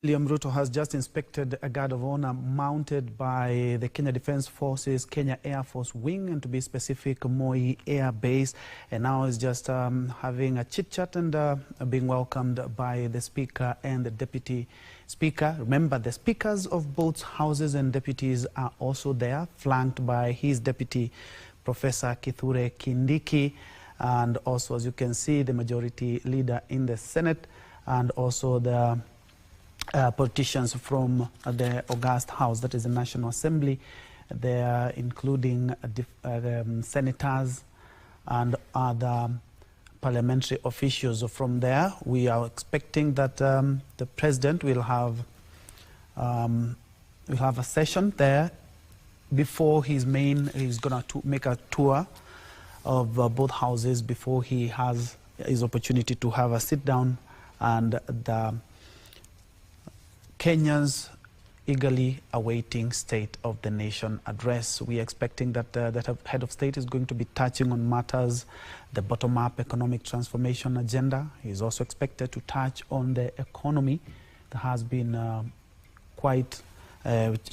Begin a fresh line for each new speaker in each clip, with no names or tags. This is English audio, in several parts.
William Ruto has just inspected a guard of honor mounted by the Kenya Defence Forces, Kenya Air Force Wing, and to be specific, Moi Air Base. And now is just having a chit-chat and being welcomed by the Speaker and the Deputy Speaker. Remember, the Speakers of both Houses and Deputies are also there, flanked by his Deputy, Professor Kithure Kindiki, and also, as you can see, the Majority Leader in the Senate, and also the politicians from the August House, that is the National Assembly. They are including senators and other parliamentary officials. From there, we are expecting that the President will have a session there before he's going to make a tour of both houses before he has his opportunity to have a sit down, and the Kenyans eagerly awaiting State of the Nation address. We are expecting that the head of state is going to be touching on matters, the bottom-up economic transformation agenda. He is also expected to touch on the economy that has been quite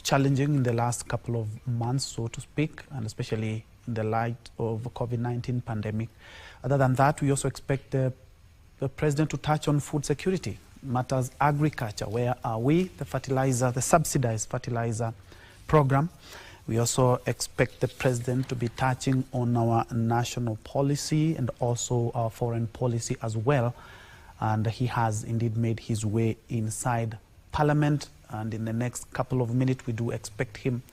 challenging in the last couple of months, so to speak, and especially in the light of the COVID-19 pandemic. Other than that, we also expect the President to touch on food security, matters agriculture. Where are we? The fertilizer, the subsidized fertilizer program. We also expect the President to be touching on our national policy and also our foreign policy as well. And he has indeed made his way inside Parliament. And in the next couple of minutes, we do expect him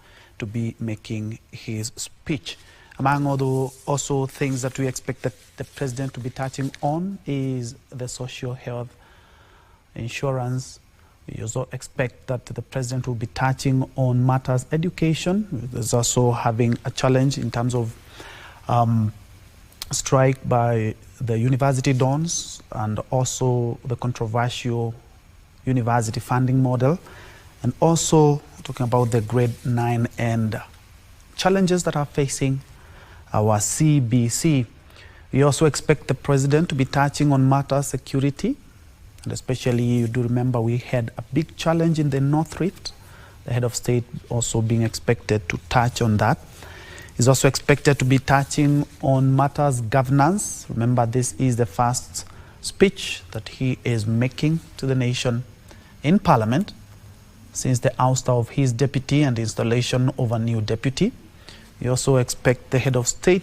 to be making his speech. Among other also things that we expect that the President to be touching on is the social health insurance. We also expect that the President will be touching on matters education. There's also having a challenge in terms of strike by the university dons and also the controversial university funding model, and also talking about the grade 9 and challenges that are facing our CBC. We also expect the President to be touching on matters security. And especially, you do remember we had a big challenge in the North Rift. The head of state also being expected to touch on that. He's also expected to be touching on matters governance. Remember, this is the first speech that he is making to the nation in Parliament since the ouster of his deputy and the installation of a new deputy. We also expect the head of state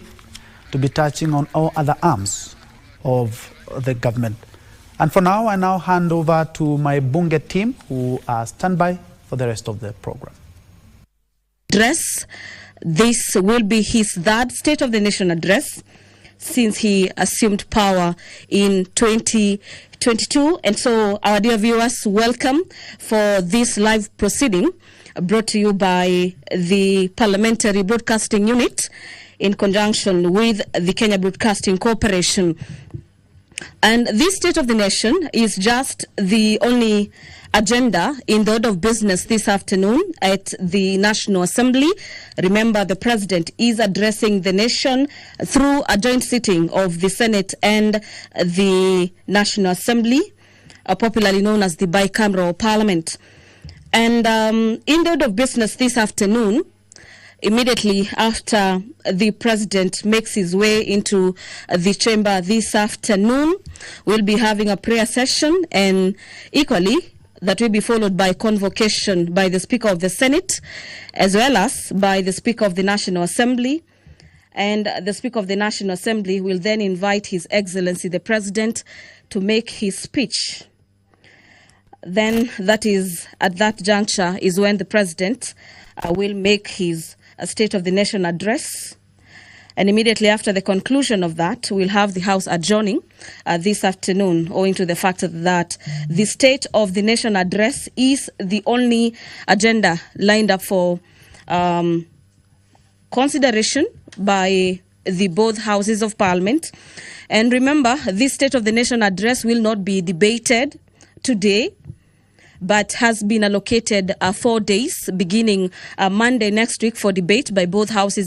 to be touching on all other arms of the government. And for now, I now hand over to my Bunge team who are standby for the rest of the program.
This will be his third State of the Nation address since he assumed power in 2022. And so, our dear viewers, welcome for this live proceeding brought to you by the Parliamentary Broadcasting Unit in conjunction with the Kenya Broadcasting Corporation. And this State of the Nation is just the only agenda in the order of business this afternoon at the National Assembly. Remember, the President is addressing the nation through a joint sitting of the Senate and the National Assembly, popularly known as the bicameral Parliament. And in the order of business this afternoon, immediately after the President makes his way into the chamber this afternoon, we'll be having a prayer session, and equally that will be followed by convocation by the Speaker of the Senate as well as by the Speaker of the National Assembly. And the Speaker of the National Assembly will then invite His Excellency the President to make his speech. Then that is, at that juncture, is when the President will make his State of the Nation address. And immediately after the conclusion of that, we'll have the House adjourning this afternoon, owing to the fact that the State of the Nation address is the only agenda lined up for consideration by the both houses of Parliament. And remember, this State of the Nation address will not be debated today, but has been allocated 4 days, beginning Monday next week, for debate by both houses.